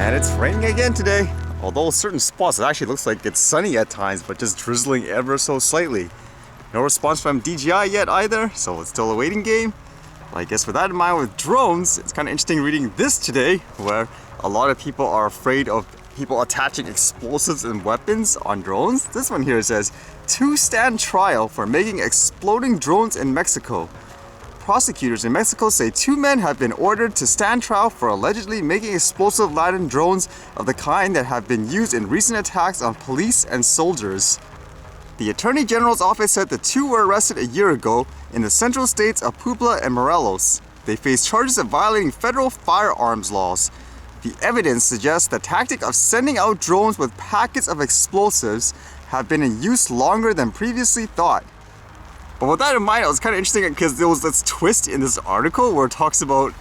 And it's raining again today. Although certain spots, it actually looks like it's sunny at times, but just drizzling ever so slightly. No response from DJI yet either, so it's still a waiting game. But I guess with that in mind with drones, it's kind of interesting reading this today, where a lot of people are afraid of people attaching explosives and weapons on drones. This one here says, 2 stand trial for making exploding drones in Mexico. Prosecutors in Mexico say 2 men have been ordered to stand trial for allegedly making explosive-laden drones of the kind that have been used in recent attacks on police and soldiers. The Attorney General's office said the 2 were arrested a year ago in the central states of Puebla and Morelos. They face charges of violating federal firearms laws. The evidence suggests the tactic of sending out drones with packets of explosives have been in use longer than previously thought. But with that in mind, it was kind of interesting because there was this twist in this article where it talks about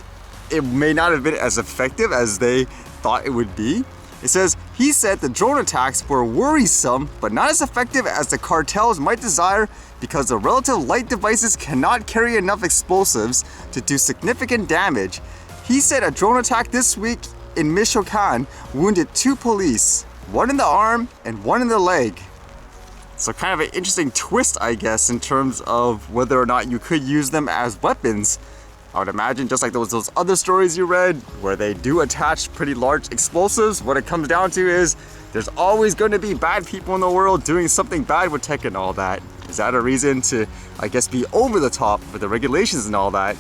it may not have been as effective as they thought it would be. It says, he said the drone attacks were worrisome, but not as effective as the cartels might desire because the relative light devices cannot carry enough explosives to do significant damage. He said a drone attack this week in Michoacan wounded 2 police, 1 in the arm and 1 in the leg. So kind of an interesting twist, I guess, in terms of whether or not you could use them as weapons. I would imagine just like those other stories you read where they do attach pretty large explosives, what it comes down to is there's always going to be bad people in the world doing something bad with tech and all that. Is that a reason to, I guess, be over the top with the regulations and all that?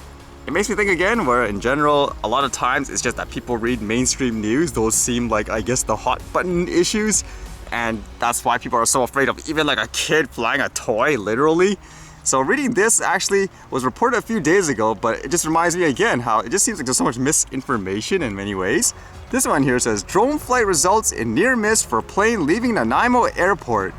It makes me think again where in general, a lot of times it's just that people read mainstream news. Those seem like, I guess, the hot button issues. And that's why people are so afraid of even like a kid flying a toy, literally. So reading this actually was reported a few days ago, but it just reminds me again how it just seems like there's so much misinformation in many ways. This one here says, drone flight results in near miss for plane leaving Nanaimo Airport.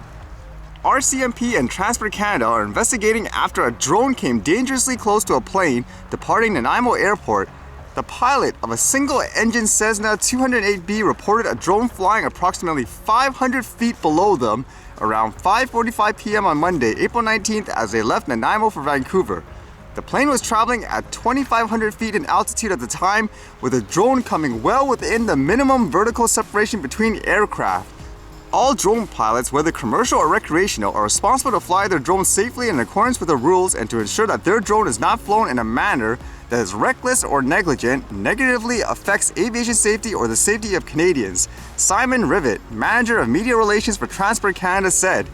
RCMP and Transport Canada are investigating after a drone came dangerously close to a plane departing Nanaimo Airport. The pilot of a single-engine Cessna 208B reported a drone flying approximately 500 feet below them around 5:45 p.m. on Monday, April 19th as they left Nanaimo for Vancouver. The plane was traveling at 2,500 feet in altitude at the time, with the drone coming well within the minimum vertical separation between aircraft. All drone pilots, whether commercial or recreational, are responsible to fly their drone safely in accordance with the rules and to ensure that their drone is not flown in a manner that is reckless or negligent, negatively affects aviation safety or the safety of Canadians. Simon Rivet, manager of media relations for Transport Canada, said.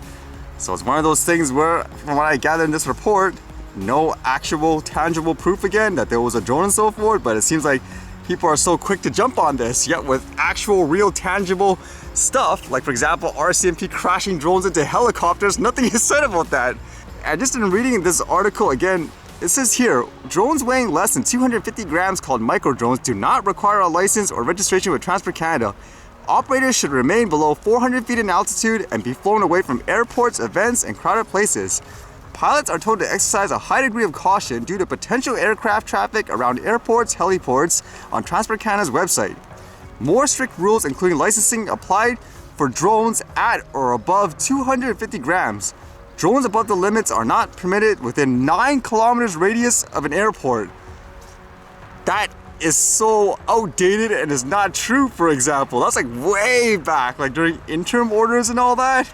So it's one of those things where, from what I gather in this report, no actual tangible proof again that there was a drone and so forth, but it seems like people are so quick to jump on this, yet with actual real tangible stuff, like for example RCMP crashing drones into helicopters, nothing is said about that. And just in reading this article again, it says here, drones weighing less than 250 grams called micro drones do not require a license or registration with Transport Canada. Operators should remain below 400 feet in altitude and be flown away from airports, events, and crowded places. Pilots are told to exercise a high degree of caution due to potential aircraft traffic around airports, heliports on Transport Canada's website. More strict rules, including licensing, applied for drones at or above 250 grams. Drones above the limits are not permitted within 9 kilometers radius of an airport. That is so outdated and is not true, for example. That's like way back, like during interim orders and all that.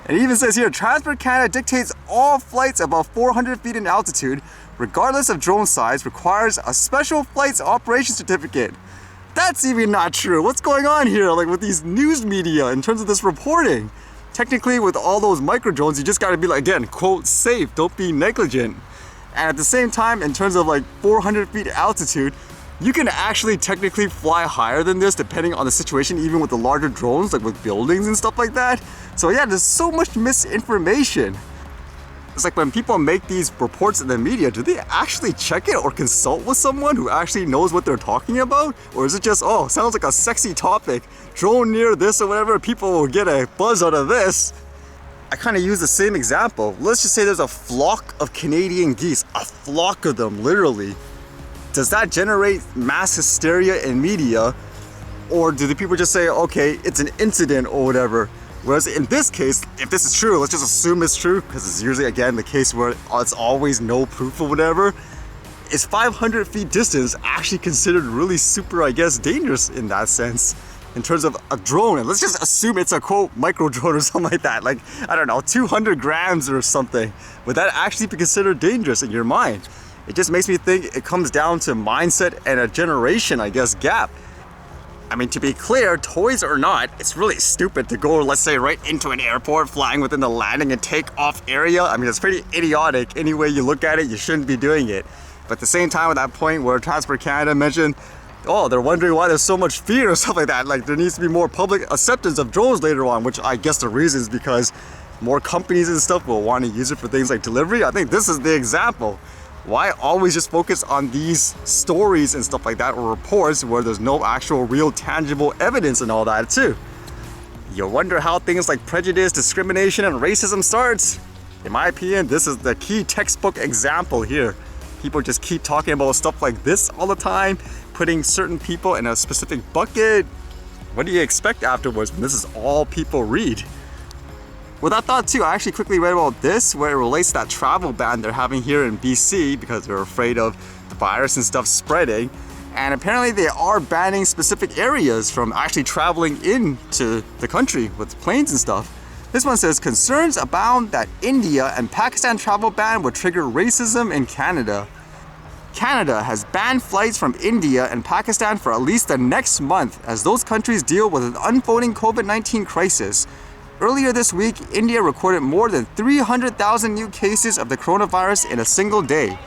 And it even says here, Transport Canada dictates all flights above 400 feet in altitude, regardless of drone size, requires a special flights operation certificate. That's even not true. What's going on here, like with these news media in terms of this reporting? Technically, with all those micro drones, you just got to be like, again, quote, safe, don't be negligent. And at the same time, in terms of like 400 feet altitude, you can actually technically fly higher than this depending on the situation, even with the larger drones, like with buildings and stuff like that. So yeah, there's so much misinformation. It's like when people make these reports in the media, do they actually check it or consult with someone who actually knows what they're talking about? Or is it just, oh, sounds like a sexy topic, drone near this or whatever, people will get a buzz out of this? I kind of use the same example. Let's just say there's a flock of Canadian geese, a flock of them, literally. Does that generate mass hysteria in media? Or do the people just say, okay, it's an incident or whatever? Whereas in this case, if this is true, let's just assume it's true, because it's usually, again, the case where it's always no proof or whatever. Is 500 feet distance actually considered really super, I guess, dangerous in that sense? in terms of a drone, and let's just assume it's a quote micro drone or something like that, like I don't know, 200 grams or something, would that actually be considered dangerous in your mind? It just makes me think it comes down to mindset and a generation, I guess, gap. I mean, to be clear, toys or not, it's really stupid to go, let's say, right into an airport, flying within the landing and takeoff area. I mean, it's pretty idiotic. Any way you look at it, you shouldn't be doing it. But at the same time, at that point where Transport Canada mentioned, oh, they're wondering why there's so much fear or stuff like that. Like, there needs to be more public acceptance of drones later on, which I guess the reason is because more companies and stuff will want to use it for things like delivery. I think this is the example. Why always just focus on these stories and stuff like that, or reports where there's no actual real tangible evidence and all that too? You wonder how things like prejudice, discrimination, and racism starts? In my opinion, this is the key textbook example here. People just keep talking about stuff like this all the time, putting certain people in a specific bucket. What do you expect afterwards when this is all people read? With that thought too, I actually quickly read about this where it relates to that travel ban they're having here in BC because they're afraid of the virus and stuff spreading. And apparently they are banning specific areas from actually traveling into the country with planes and stuff. This one says, concerns abound that India and Pakistan travel ban would trigger racism in Canada. Canada has banned flights from India and Pakistan for at least the next month as those countries deal with an unfolding COVID-19 crisis. Earlier this week, India recorded more than 300,000 new cases of the coronavirus in a single day.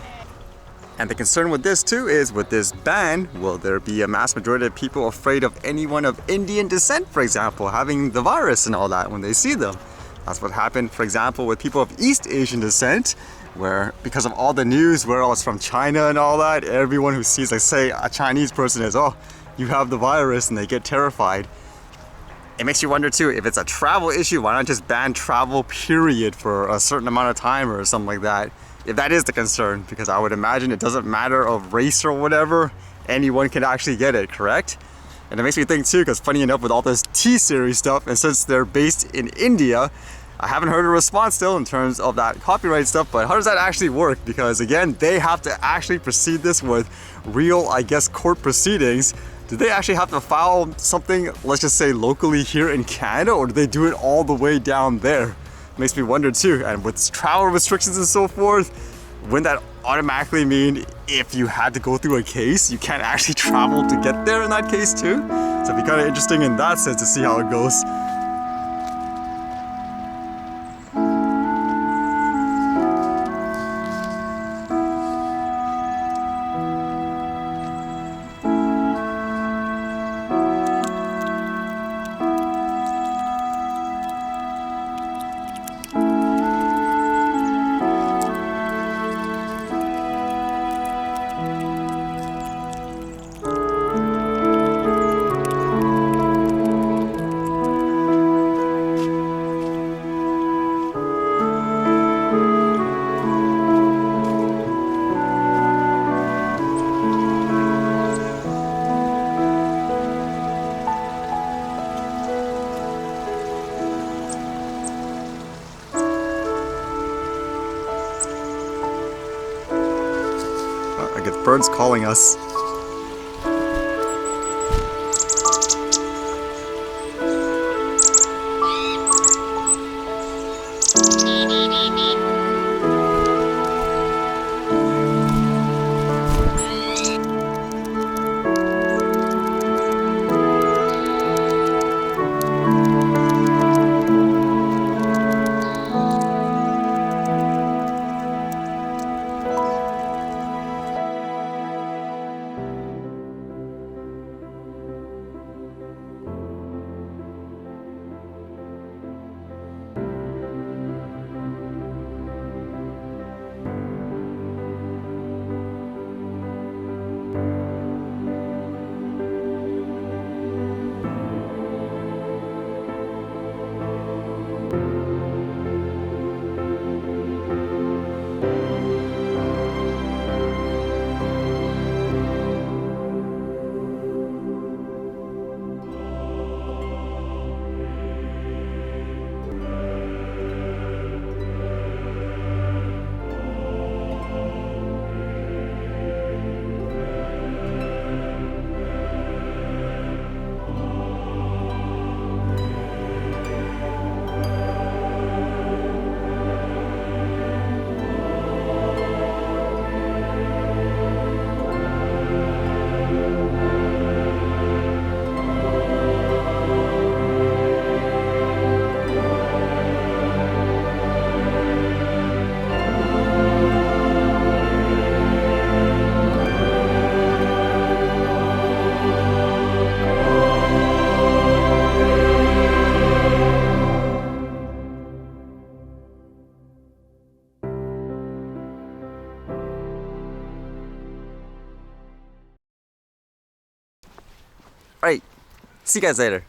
And the concern with this too is, with this ban, will there be a mass majority of people afraid of anyone of Indian descent, for example, having the virus and all that when they see them? That's what happened, for example, with people of East Asian descent, where because of all the news where it's from China and all that, everyone who sees, like say, a Chinese person is, oh, you have the virus, and they get terrified. It makes you wonder too, if it's a travel issue, why not just ban travel period for a certain amount of time or something like that? If that is the concern, because I would imagine it doesn't matter of race or whatever, anyone can actually get it, correct? And it makes me think too, because funny enough with all this T-Series stuff, and since they're based in India, I haven't heard a response still in terms of that copyright stuff, but how does that actually work? Because again, they have to actually proceed this with real, I guess, court proceedings. Do they actually have to file something, let's just say locally here in Canada, or do they do it all the way down there? Makes me wonder too. And with travel restrictions and so forth, wouldn't that automatically mean if you had to go through a case, you can't actually travel to get there in that case too? So it'd be kind of interesting in that sense to see how it goes. I get birds calling us. Alright, see you guys later.